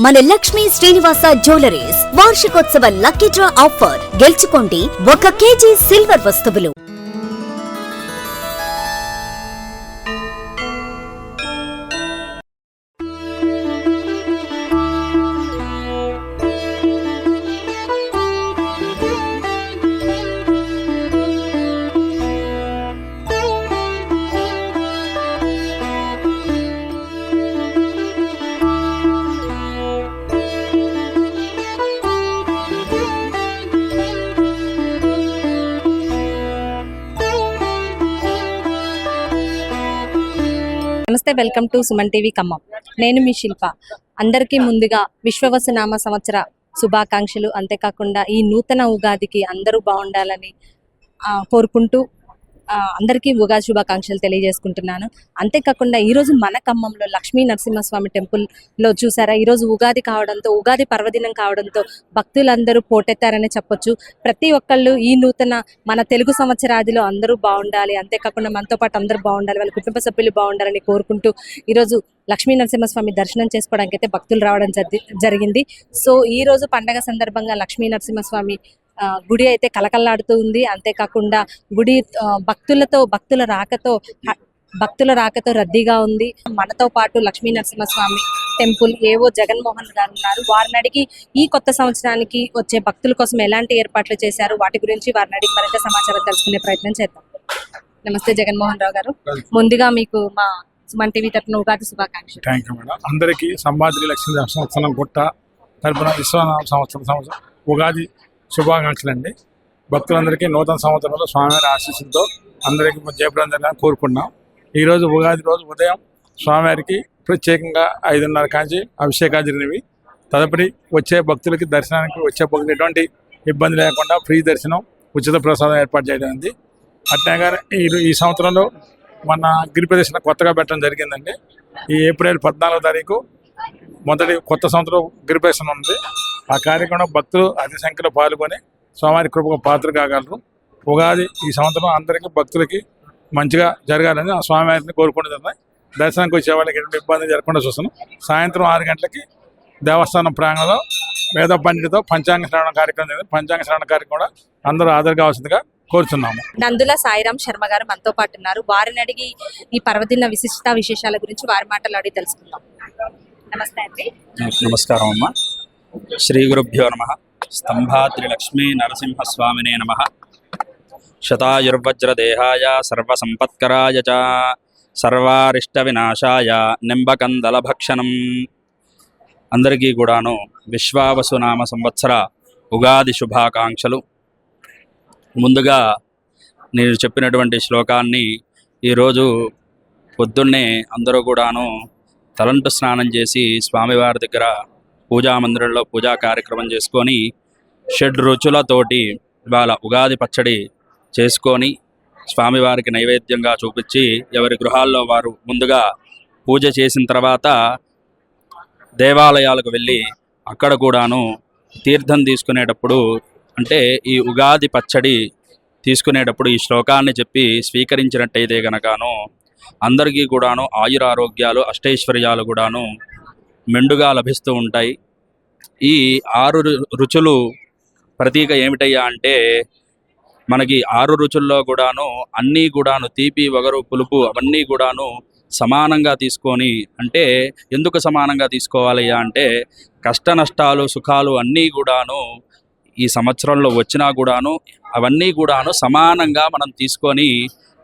మన లక్ష్మీ శ్రీనివాస జ్యువెలరీస్ వార్షికోత్సవ lucky draw offer. గెలుచుకోండి 1 కేజీ సిల్వర్ వస్తువులు. నమస్తే, welcome to Suman TV Khammam. నేను మీ శిల్ప. అందరికీ ముందుగా విశ్వవసునామ సంవత్సర శుభాకాంక్షలు. అంతేకాకుండా ఈ నూతన ఉగాదికి అందరూ బాగుండాలని కోరుకుంటూ అందరికీ ఉగాది శుభాకాంక్షలు తెలియజేసుకుంటున్నాను. అంతేకాకుండా ఈరోజు మన ఖమ్మంలో లక్ష్మీ నరసింహస్వామి టెంపుల్లో చూసారా, ఈరోజు ఉగాది కావడంతో, ఉగాది పర్వదినం కావడంతో భక్తులందరూ పోటెత్తారని చెప్పొచ్చు. ప్రతి ఒక్కళ్ళు ఈ నూతన మన తెలుగు సంవత్సరాదిలో అందరూ బాగుండాలి, అంతేకాకుండా మనతో పాటు అందరూ బాగుండాలి, వాళ్ళ కుటుంబ సభ్యులు బాగుండాలని కోరుకుంటూ ఈరోజు లక్ష్మీ నరసింహస్వామి దర్శనం చేసుకోవడానికి అయితే భక్తులు రావడం జరిగింది. సో ఈ రోజు పండగ సందర్భంగా లక్ష్మీ నరసింహస్వామి గుడి అయితే కలకల్లాడుతూ ఉంది. అంతేకాకుండా గుడి భక్తుల రాకతో రద్దీగా ఉంది. మనతో పాటు లక్ష్మీ నరసింహస్వామి టెంపుల్ ఏవో జగన్మోహన్ గారు ఉన్నారు. వారిని అడిగి ఈ కొత్త సంవత్సరానికి వచ్చే భక్తుల కోసం ఎలాంటి ఏర్పాట్లు చేశారు, వాటి గురించి వారిని అడిగి మరింత సమాచారం తెలుసుకునే ప్రయత్నం చేద్దాం. నమస్తే జగన్మోహన్ రావు గారు, ముందుగా మీకు మా సుమన్ టీవీ తరఫున ఉగాది శుభాకాంక్షలు. Thank you madam. అందరికీ సంబాద్రి లక్ష్మీ సంవత్సరం గుట్ట తరపున విశ్వనామ సంవత్సరం ఉగాది శుభాకాంక్షలు అండి. భక్తులందరికీ నూతన సంవత్సరంలో స్వామివారి ఆశీస్సులతో అందరికీ జయప్రదం జరగాలని కోరుకున్నాం. ఈరోజు ఉగాది రోజు ఉదయం స్వామివారికి ప్రత్యేకంగా 5:30 కాంచి అభిషేకాలు జరిగినవి. తదుపరి వచ్చే భక్తులకి దర్శనానికి వచ్చే భక్తులు ఎటువంటి ఇబ్బంది లేకుండా ఫ్రీ దర్శనం, ఉచిత ప్రసాదం ఏర్పాటు చేయడం. అట్లా ఈ సంవత్సరంలో మన గిరి ప్రదర్శన కొత్తగా పెట్టడం జరిగిందండి. ఈ ఏప్రిల్ 14వ తారీఖు మొదటి కొత్త సంవత్సరం గిరి ప్రదర్శన ఉంది. ఆ కార్యక్రమం భక్తులు అతి సంఖ్యలో పాల్గొని స్వామివారి కృపకు పాత్ర కాగలరు. ఉగాది ఈ సంవత్సరం అందరికీ భక్తులకి మంచిగా జరగాలని ఆ స్వామివారిని కోరుకుంటున్నాయి. దర్శనానికి వచ్చే వాళ్ళకి ఎటువంటి ఇబ్బంది జరగకుండా చూస్తున్నాం. సాయంత్రం 6 గంటలకి దేవస్థానం ప్రాంగణంలో వేద పండితులతో పంచాంగ శ్రవణ కార్యక్రమం జరిగింది. పంచాంగ శ్రవణ కార్యక్రమం కూడా అందరూ హాజరు కావాల్సిందిగా కోరుతున్నాము. నందుల సాయిరామ్ శర్మ గారు మనతో పాటు ఉన్నారు. వారిని అడిగి ఈ పర్వదిన విశేషాల గురించి వారి మాటలు అడిగి తెలుసుకుందాం. నమస్తే అండి. నమస్కారం అమ్మ. శ్రీ గురుభ్యో నమః. స్తంభాద్రి లక్ష్మీ నరసింహస్వామినే నమః. శతాయుర్వజ్రదేహాయ సర్వసంపత్కరాయ చ సర్వారిష్ట వినాశాయ నింబకందల భక్షణం. అందరికీ కూడాను విశ్వావసునామ సంవత్సర ఉగాది శుభాకాంక్షలు. ముందుగా నేను చెప్పినటువంటి శ్లోకాన్ని ఈరోజు పొద్దున్నే అందరూ కూడాను తలంటు స్నానం చేసి స్వామివారి దగ్గర పూజా మందిరంలో పూజా కార్యక్రమం చేసుకొని 7 రుచులతోటి ఇవాళ ఉగాది పచ్చడి చేసుకొని స్వామివారికి నైవేద్యంగా చూపించి ఎవరి గృహాల్లో వారు ముందుగా పూజ చేసిన తర్వాత దేవాలయాలకు వెళ్ళి అక్కడ కూడాను తీర్థం తీసుకునేటప్పుడు, అంటే ఈ ఉగాది పచ్చడి తీసుకునేటప్పుడు ఈ శ్లోకాన్ని చెప్పి స్వీకరించినట్టయితే గనకాను అందరికీ కూడాను ఆయురారోగ్యాలు, అష్టైశ్వర్యాలు కూడాను మెండుగా లభిస్తూ ఉంటాయి. ఈ 6 రుచులు ప్రతీక ఏమిటయ్యా అంటే, మనకి 6 రుచుల్లో కూడాను అన్నీ కూడాను తీపి, వగరు, పులుపు అవన్నీ కూడాను సమానంగా తీసుకొని, అంటే ఎందుకు సమానంగా తీసుకోవాలయ్యా అంటే కష్ట నష్టాలు సుఖాలు అన్నీ కూడాను ఈ సంవత్సరంలో వచ్చినా కూడాను అవన్నీ కూడాను సమానంగా మనం తీసుకొని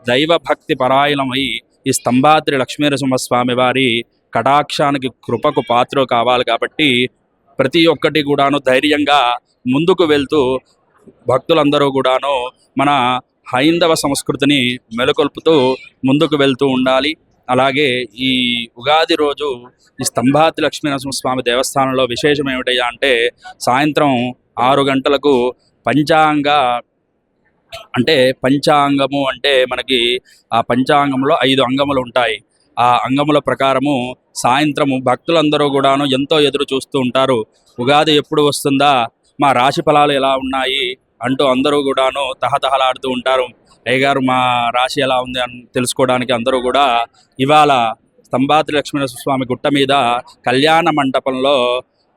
దైవభక్తి పరాయణమై ఈ స్తంభాద్రి లక్ష్మీనరసింహస్వామి వారి కటాక్షానికి కృపకు పాత్ర కావాలి. కాబట్టి ప్రతి ఒక్కటి కూడాను ధైర్యంగా ముందుకు వెళ్తూ భక్తులందరూ కూడాను మన హైందవ సంస్కృతిని మెలకొల్పుతూ ముందుకు వెళ్తూ ఉండాలి. అలాగే ఈ ఉగాది రోజు ఈ స్తంభాద్రి లక్ష్మీనరసింహస్వామి దేవస్థానంలో విశేషం ఏమిటయ్యా అంటే, సాయంత్రం 6 గంటలకు పంచాంగము అంటే మనకి ఆ పంచాంగంలో 5 అంగములు ఉంటాయి. ఆ అంగముల ప్రకారము సాయంత్రము భక్తులందరూ కూడాను ఎంతో ఎదురు చూస్తూ ఉంటారు. ఉగాది ఎప్పుడు వస్తుందా, మా రాశి ఫలాలు ఎలా ఉన్నాయి అంటూ అందరూ కూడాను తహతహలాడుతూ ఉంటారు. అయ్యగారు మా రాశి ఎలా ఉంది అని తెలుసుకోవడానికి అందరూ కూడా ఇవాళ స్తంభాద్రి లక్ష్మీనరసింహస్వామి గుట్ట మీద కళ్యాణ మండపంలో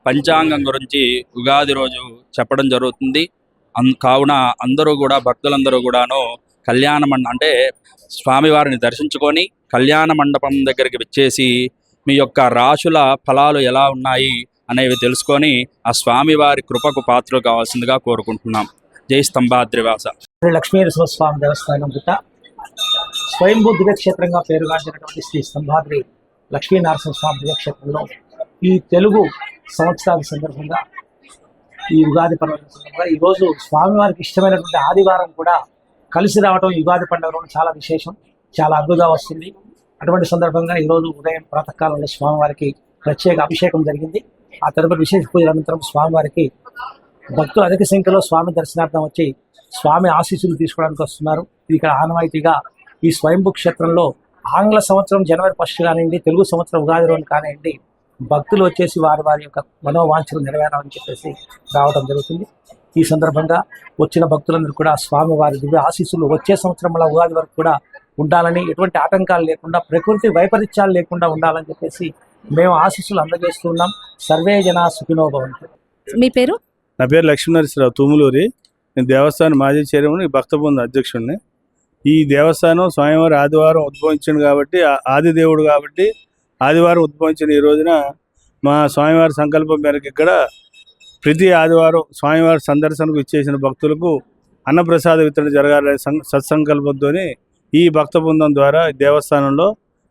పంచాంగం గురించి ఉగాది రోజు చెప్పడం జరుగుతుంది. కావున అందరూ కూడా భక్తులందరూ కూడాను అంటే స్వామివారిని దర్శించుకొని కళ్యాణ మండపం దగ్గరికి వచ్చేసి మీ యొక్క రాశుల ఫలాలు ఎలా ఉన్నాయి అనేవి తెలుసుకొని ఆ స్వామివారి కృపకు పాత్రలు కావాల్సిందిగా కోరుకుంటున్నాం. జై స్తంభాద్రివాస. శ్రీ లక్ష్మీనరసింహస్వామి దేవస్థానం పుట్ట స్వయంభూ దివ్యక్షేత్రంగా పేరుగాంచినటువంటి శ్రీ స్తంభాద్రి లక్ష్మీనరసింహస్వామి దివ్యక్షేత్రంలో ఈ తెలుగు సంవత్సరాల సందర్భంగా ఈ ఉగాది పర్వదిన సందర్భంగా ఈరోజు స్వామివారికి ఇష్టమైనటువంటి ఆదివారం కూడా కలిసి రావడం యుగాది పండుగ రోజు చాలా విశేషం, చాలా అద్భుతంగా వస్తుంది. అటువంటి సందర్భంగా ఈరోజు ఉదయం ప్రాతకాలంలో స్వామివారికి ప్రత్యేక అభిషేకం జరిగింది. ఆ తదుపరి విశేష పూజల అనంతరం స్వామివారికి భక్తులు అధిక సంఖ్యలో స్వామి దర్శనార్థం వచ్చి స్వామి ఆశీస్సులు తీసుకోవడానికి వస్తున్నారు. ఇది ఇక్కడ ఆనవాయితీగా ఈ స్వయంభూ క్షేత్రంలో ఆంగ్ల సంవత్సరం జనవరి 1 కానివ్వండి, తెలుగు సంవత్సరం ఉగాది రోజు కానివ్వండి, భక్తులు వచ్చేసి వారి యొక్క మనోవాంఛలు నెరవేరాలని చెప్పేసి రావడం జరుగుతుంది. ఈ సందర్భంగా వచ్చిన భక్తులందరూ కూడా స్వామివారి దివ్య ఆశీస్సులు వచ్చే సంవత్సరంలో ఉగాది వరకు కూడా ఉండాలని, ఎటువంటి ఆటంకాలు లేకుండా, ప్రకృతి వైపరీత్యాలు లేకుండా ఉండాలని చెప్పేసి మేము ఆశీస్సులు అందజేస్తున్నాం. సర్వే జనా సుఖినో భవంతు. మీ పేరు? నా పేరు లక్ష్మీనరసింహరావు, తూములూరి. నేను దేవస్థానం మాజీ చైర్మన్, భక్త బృంద అధ్యక్షుడిని. ఈ దేవస్థానం స్వామివారి ఆదివారం ఉద్భవించింది కాబట్టి, ఆది దేవుడు కాబట్టి ఆదివారం ఉద్భవించిన ఈ రోజున మా స్వామివారి సంకల్పం మేరకు ఇక్కడ ప్రతి ఆదివారం స్వామివారి సందర్శనకు ఇచ్చేసిన భక్తులకు అన్నప్రసాద వితరణ జరగాలనే సత్సంకల్పంతో ఈ భక్త బృందం ద్వారా దేవస్థానంలో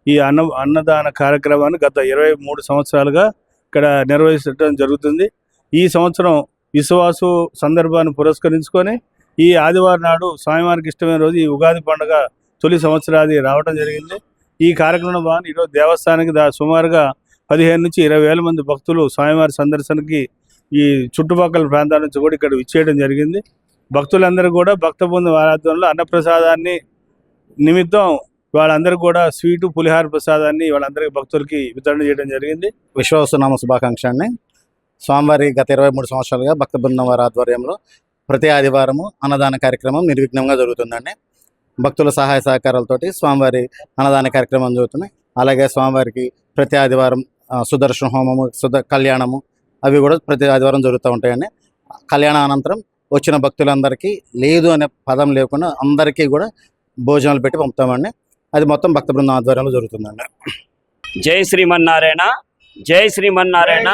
ఈ అన్నదాన కార్యక్రమాన్ని గత 23 సంవత్సరాలుగా ఇక్కడ నిర్వహించడం జరుగుతుంది. ఈ సంవత్సరం విశ్వాసు సందర్భాన్ని పురస్కరించుకొని ఈ ఆదివారం నాడు స్వామివారికి ఇష్టమైన రోజు ఈ ఉగాది పండుగ తొలి సంవత్సరాది రావడం జరిగింది. ఈ కార్యక్రమం భాగంగా ఈరోజు దేవస్థానానికి సుమారుగా 15 నుంచి 20 వేల మంది భక్తులు స్వామివారి సందర్శనకి ఈ చుట్టుపక్కల ప్రాంతాల నుంచి కూడా ఇక్కడ విచ్చేయడం జరిగింది. భక్తులందరూ కూడా భక్త బృందం ఆరాధనలో అన్నప్రసాదాన్ని నిమిత్తం వాళ్ళందరూ కూడా స్వీటు పులిహార ప్రసాదాన్ని వాళ్ళందరికీ భక్తులకి వితరణ చేయడం జరిగింది. విశ్వవసునామ శుభాకాంక్షాన్ని. స్వామివారి గత 23 సంవత్సరాలుగా భక్త బృందం వారి ఆధ్వర్యంలో ప్రతి ఆదివారము అన్నదాన కార్యక్రమం నిర్విఘ్నంగా జరుగుతుందండి. భక్తుల సహాయ సహకారాలతోటి స్వామివారి అన్నదాన కార్యక్రమం జరుగుతుంది. అలాగే స్వామివారికి ప్రతి ఆదివారం సుదర్శన హోమము, కళ్యాణము అవి కూడా ప్రతి ఆదివారం జరుగుతూ ఉంటాయండి. కళ్యాణ అనంతరం వచ్చిన భక్తులందరికీ లేదు అనే పదం లేకుండా అందరికీ కూడా భోజనాలు పెట్టి పంపుతామండి. అది మొత్తం భక్త బృందం ఆధ్వర్యంలో జరుగుతుందండి. జై శ్రీమన్నారాయణ, జై శ్రీమన్నారాయణ,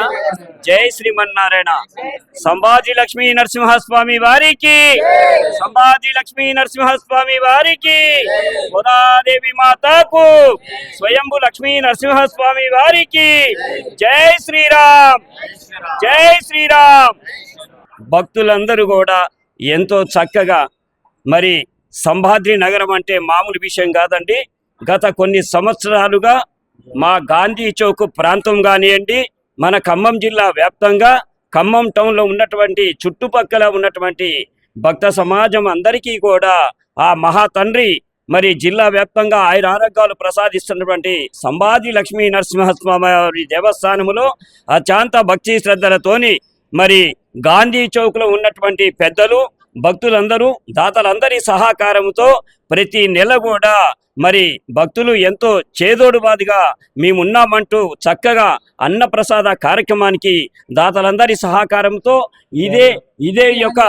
జై శ్రీమన్నారాయణ. సంభాజీ లక్ష్మీ నరసింహస్వామి వారికి, సంభాజీ లక్ష్మీ నరసింహస్వామి వారికి, గోదాదేవి మాతాకు, స్వయంభు లక్ష్మీ నరసింహస్వామి వారికి జై శ్రీరామ్, జై శ్రీరామ్. భక్తులందరూ కూడా ఎంతో చక్కగా, మరి సంభాద్రి నగరం అంటే మామూలు విషయం కాదండి. గత కొన్ని సంవత్సరాలుగా మా గాంధీ చౌక్ ప్రాంతం కానివ్వండి, మన ఖమ్మం జిల్లా వ్యాప్తంగా ఖమ్మం టౌన్లో ఉన్నటువంటి చుట్టుపక్కల ఉన్నటువంటి భక్త సమాజం అందరికీ కూడా ఆ మహాతండ్రి మరి జిల్లా వ్యాప్తంగా ఆయన ఆరోగ్యాలు ప్రసాదిస్తున్నటువంటి సంభాజీ లక్ష్మీ నరసింహస్వామి దేవస్థానములో అత్యంత భక్తి శ్రద్ధలతోని మరి గాంధీ చౌక్లో ఉన్నటువంటి పెద్దలు, భక్తులందరూ, దాతలందరి సహకారంతో ప్రతి నెల కూడా మరి భక్తులు ఎంతో చేదోడుబాదిగా మేమున్నామంటూ చక్కగా అన్నప్రసాద కార్యక్రమానికి దాతలందరి సహకారంతో ఇదే యొక్క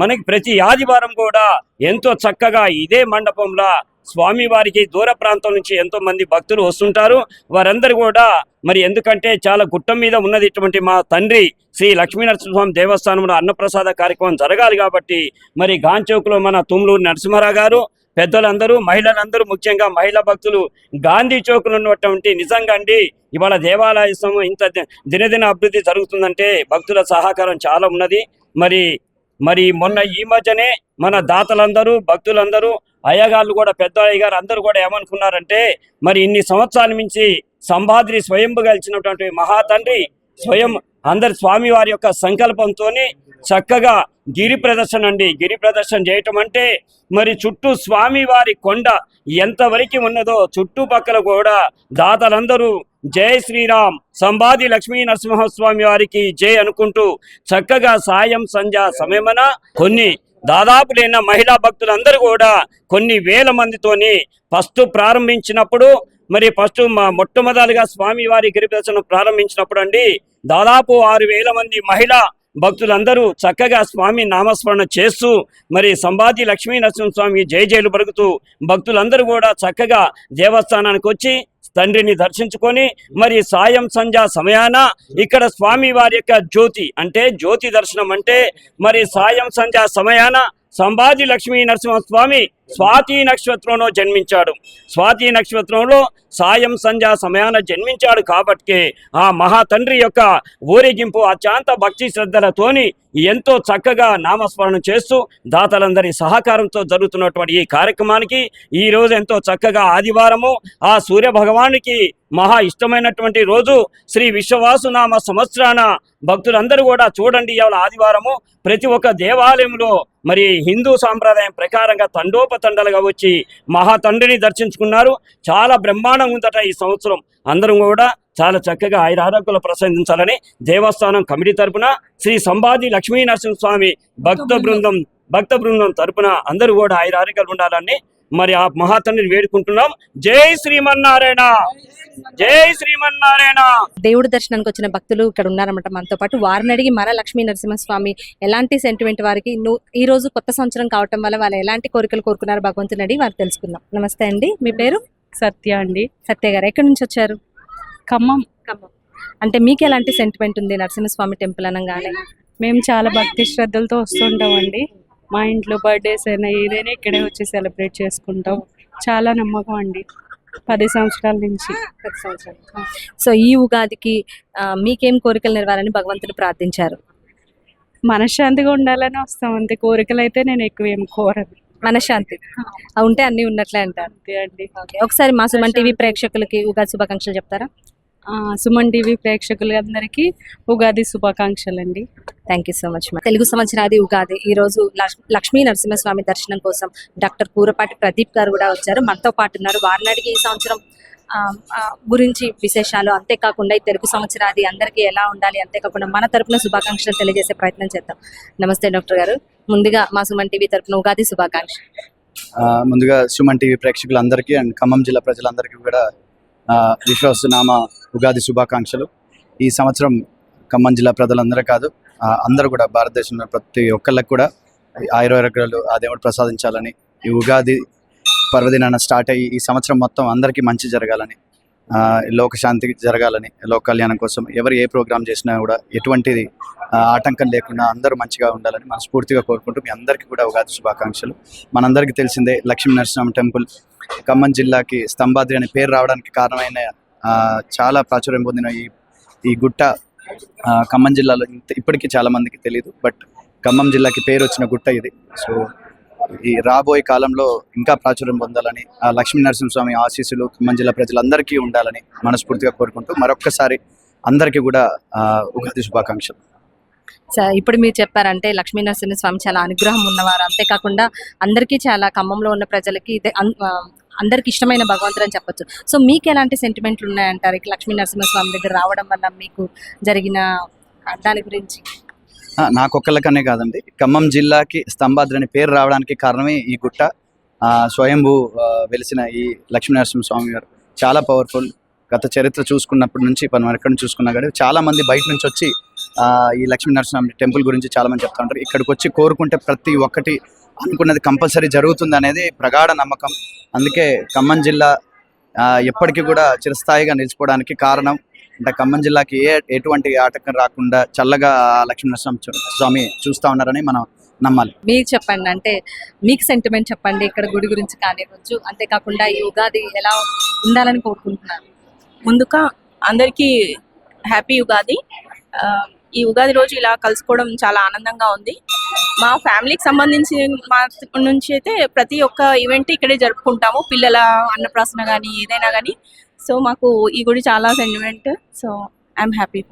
మనకి ప్రతి ఆదివారం కూడా ఎంతో చక్కగా ఇదే మండపంలో స్వామివారికి దూర ప్రాంతం నుంచి ఎంతో మంది భక్తులు వస్తుంటారు. వారందరూ కూడా మరి ఎందుకంటే చాలా గుట్ట మీద ఉన్నది ఇటువంటి మా తండ్రి శ్రీ లక్ష్మీనరసింహస్వామి దేవస్థానంలో అన్నప్రసాద కార్యక్రమం జరగాలి కాబట్టి మరి గాంచౌక్లో మన తుమ్లూరు నరసింహారావు గారు, పెద్దలందరూ, మహిళలందరూ, ముఖ్యంగా మహిళా భక్తులు గాంధీ చౌక్లో ఉన్నటువంటి నిజంగా అండి ఇవాళ దేవాలయం ఇంత దినదిన అభివృద్ధి జరుగుతుందంటే భక్తుల సహకారం చాలా ఉన్నది. మరి మొన్న ఈ మధ్యనే మన దాతలందరూ, భక్తులందరూ, అయ్యగాళ్ళు కూడా, పెద్ద అయ్యగారు అందరూ కూడా ఏమనుకున్నారంటే మరి ఇన్ని సంవత్సరాల నుంచి సంభాద్రి స్వయంభుగా ఇచ్చినటువంటి మహాతండ్రి స్వయం అందరి స్వామి వారి యొక్క సంకల్పంతో చక్కగా గిరి ప్రదర్శన అండి. గిరి ప్రదర్శన చేయటం అంటే మరి చుట్టూ స్వామి వారి కొండ ఎంతవరకు ఉన్నదో చుట్టుపక్కల కూడా దాతలందరూ జై శ్రీరామ్, సంభాజీ లక్ష్మీ నరసింహస్వామి వారికి జై అనుకుంటూ చక్కగా సాయం సంధ్య సమయమన కొన్ని దాదాపు లేన మహిళా భక్తులందరూ కూడా కొన్ని వేల మందితోని ఫస్ట్ ప్రారంభించినప్పుడు మరి మొట్టమొదటిగా స్వామి వారి గిరి ప్రదర్శన ప్రారంభించినప్పుడు అండి దాదాపు 6,000 మంది మహిళా భక్తులందరూ చక్కగా స్వామి నామస్మరణ చేస్తూ మరి సంబాజీ లక్ష్మీ నరసింహస్వామి జై జైలు పలుకుతూ భక్తులందరూ కూడా చక్కగా దేవస్థానానికి వచ్చి తండ్రిని దర్శించుకొని మరి సాయం సంధ్యా సమయాన ఇక్కడ స్వామి వారి యొక్క జ్యోతి దర్శనం అంటే మరి సాయం సంధ్యా సమయాన సంబాజీ లక్ష్మీ నరసింహస్వామి స్వాతి నక్షత్రంలో జన్మించాడు. స్వాతి నక్షత్రంలో సాయం సంధ్యా సమయాన జన్మించాడు కాబట్టి ఆ మహాతండ్రి యొక్క ఊరేగింపు అత్యంత భక్తి శ్రద్ధలతోని ఎంతో చక్కగా నామస్మరణ చేస్తూ దాతలందరి సహకారంతో జరుగుతున్నటువంటి ఈ కార్యక్రమానికి ఈ రోజు ఎంతో చక్కగా ఆదివారము ఆ సూర్య భగవానికి మహా ఇష్టమైనటువంటి రోజు శ్రీ విశ్వవాసునామ సంవత్సరాన భక్తులందరూ కూడా చూడండి ఇవాళ ఆదివారము ప్రతి ఒక్క దేవాలయంలో మరి హిందూ సాంప్రదాయం ప్రకారంగా తండోపతండలుగా వచ్చి మహాతండ్రిని దర్శించుకున్నారు. చాలా బ్రహ్మాండంగా ఉందట ఈ సంవత్సరం. అందరం కూడా చాలా చక్కగా ఆయురారోగ్యాలు ప్రసాదించాలని దేవస్థానం కమిటీ తరపున శ్రీ సంబాజీ లక్ష్మీ నరసింహస్వామి భక్త బృందం తరపున అందరూ కూడా ఆయురారోగ్యాలు ఉండాలని మరి ఆ మహాతండ్రిని వేడుకుంటున్నాం. జై శ్రీమన్నారాయణ, జై శ్రీమన్నారాయణ. దేవుడి దర్శనానికి వచ్చిన భక్తులు ఇక్కడ ఉన్నారన్నమాట మనతో పాటు. వారిని అడిగి మన లక్ష్మీ నరసింహస్వామి ఎలాంటి సెంటిమెంట్ వారికి ఈ రోజు కొత్త సంవత్సరం కావటం వల్ల వాళ్ళు ఎలాంటి కోరికలు కోరుకున్నారు భగవంతుని అడిగి వారు తెలుసుకుందాం. నమస్తే అండి, మీ పేరు? సత్య అండి. సత్య గారు ఎక్కడి నుంచి వచ్చారు? ఖమ్మం. అంటే మీకు ఎలాంటి సెంటిమెంట్ ఉంది నరసింహస్వామి టెంపుల్ అనగానే? మేము చాలా భక్తి శ్రద్ధలతో వస్తుంటామండి. మా ఇంట్లో బర్త్డేస్ అయినా ఏదైనా ఇక్కడే వచ్చి సెలబ్రేట్ చేసుకుంటాం. చాలా నమ్మకం అండి 10 సంవత్సరాల నుంచి. సో ఈ ఉగాదికి మీకేం కోరికలు నెరవేరాలని భగవంతుని ప్రార్థించారు? మనశ్శాంతిగా ఉండాలని వస్తాం అంతే. కోరికలు అయితే నేను ఎక్కువ ఏం కోరను. మనశ్శాంతి ఉంటే అన్ని ఉన్నట్లే అంటారు. అంతే అండి. ఒకసారి మా సుమన్ టీవీ ప్రేక్షకులకి ఉగాది శుభాకాంక్షలు చెప్తారా? సుమన్ టీవీ ప్రేక్షకులందరికీ ఉగాది శుభాకాంక్షలు అండి. Thank you so much. Telugu సంవత్సరాది ఉగాది ఈ రోజు లక్ష్మీ నరసింహస్వామి దర్శనం కోసం డాక్టర్ కూరపాటి ప్రదీప్ గారు కూడా వచ్చారు, మనతో పాటు ఉన్నారు. వారిని అడిగి ఈ సంవత్సరం గురించి విశేషాలు, అంతేకాకుండా ఈ తెలుగు సంవత్సరాది అందరికీ ఎలా ఉండాలి, అంతేకాకుండా మన తరపున శుభాకాంక్షలు తెలియజేసే ప్రయత్నం చేద్దాం. నమస్తే డాక్టర్ గారు, ముందుగా మా సుమన్ టీవీ తరపున ఉగాది శుభాకాంక్షలు. ముందుగా సుమన్ టీవీ ప్రేక్షకులందరికీ అండ్ ఖమ్మం జిల్లా ప్రజలందరికీ కూడా విశ్వాసనామ ఉగాది శుభాకాంక్షలు. ఈ సంవత్సరం ఖమ్మం జిల్లా ప్రజలందరూ కాదు అందరూ కూడా భారతదేశంలో ప్రతి ఒక్కళ్ళకి కూడా ఆయురారోగ్యాలు ఆ దేవుడు ప్రసాదించాలని, ఈ ఉగాది పర్వదినాన స్టార్ట్ అయ్యి ఈ సంవత్సరం మొత్తం అందరికీ మంచి జరగాలని, లోకశాంతి జరగాలని, లోక కళ్యాణం కోసం ఎవరు ఏ ప్రోగ్రామ్ చేసినా కూడా ఎటువంటిది ఆటంకం లేకుండా అందరూ మంచిగా ఉండాలని మనస్ఫూర్తిగా కోరుకుంటూ మీ అందరికీ కూడా ఉగాది శుభాకాంక్షలు. మనందరికీ తెలిసిందే లక్ష్మీ నరసింహ టెంపుల్ ఖమ్మం జిల్లాకి స్తంభాద్రి అనే పేరు రావడానికి కారణమైన చాలా ప్రాచుర్యం పొందిన ఈ గుట్ట ఖమ్మం జిల్లాలో ఇప్పటికీ చాలా మందికి తెలియదు, బట్ ఖమ్మం జిల్లాకి పేరు వచ్చిన గుట్ట ఇది. సో ఈ రాబోయే కాలంలో ఇంకా ప్రాచుర్యం పొందాలని, ఆ లక్ష్మీ నరసింహస్వామి ఆశీస్సులు ఖమ్మం జిల్లా ప్రజలందరికీ ఉండాలని మనస్ఫూర్తిగా కోరుకుంటూ మరొక్కసారి అందరికీ కూడా ఉగాది శుభాకాంక్షలు. సార్, ఇప్పుడు మీరు చెప్పారంటే లక్ష్మీ నరసింహస్వామి చాలా అనుగ్రహం ఉన్నవారు, అంతేకాకుండా అందరికీ చాలా ఖమ్మంలో ఉన్న ప్రజలకి ఇదే అందరికి ఇష్టమైన భగవంతుడు అని చెప్పొచ్చు. సో మీకు ఎలాంటి సెంటిమెంట్లు ఉన్నాయంటారు లక్ష్మీ నరసింహస్వామి దగ్గర రావడం వల్ల మీకు జరిగిన దాని గురించి? నాకొక్కళ్ళకనే కాదండి, ఖమ్మం జిల్లాకి స్తంభాద్రి అనే పేరు రావడానికి కారణమే ఈ గుట్ట. స్వయంభూ వెలిసిన ఈ లక్ష్మీ నరసింహస్వామి గారు చాలా పవర్ఫుల్. గత చరిత్ర చూసుకున్నప్పటి నుంచి మనం ఎక్కడ చూసుకున్నా కానీ చాలా మంది బయట నుంచి వచ్చి ఈ లక్ష్మీ నరసింహ టెంపుల్ గురించి చాలా మంది చెప్తా ఉంటారు. ఇక్కడికి వచ్చి కోరుకుంటే ప్రతి ఒక్కటి అనుకున్నది కంపల్సరీ జరుగుతుంది అనేది ప్రగాఢ నమ్మకం. అందుకే ఖమ్మం జిల్లా ఎప్పటికీ కూడా చిరస్థాయిగా నిలిచిపోవడానికి కారణం అంటే ఖమ్మం జిల్లాకి ఎటువంటి ఆటంకం రాకుండా చల్లగా లక్ష్మీ నరసింహ స్వామి చూస్తూ ఉన్నారని మనం నమ్మాలి. మీకు చెప్పండి, అంటే మీకు సెంటిమెంట్ చెప్పండి ఇక్కడ గుడి గురించి కానివ్వచ్చు, అంతేకాకుండా ఈ ఉగాది ఎలా ఉండాలని కోరుకుంటున్నారు? ముందుగా అందరికీ హ్యాపీ ఉగాది. ఈ ఉగాది రోజు ఇలా కలుసుకోవడం చాలా ఆనందంగా ఉంది. మా ఫ్యామిలీకి సంబంధించి మా నుంచి అయితే ప్రతి ఒక్క ఈవెంట్ ఇక్కడే జరుపుకుంటాము, పిల్లల అన్నప్రాసన కానీ ఏదైనా కానీ. సో మాకు ఈ గుడి చాలా సెంటిమెంట్. So I'm happy.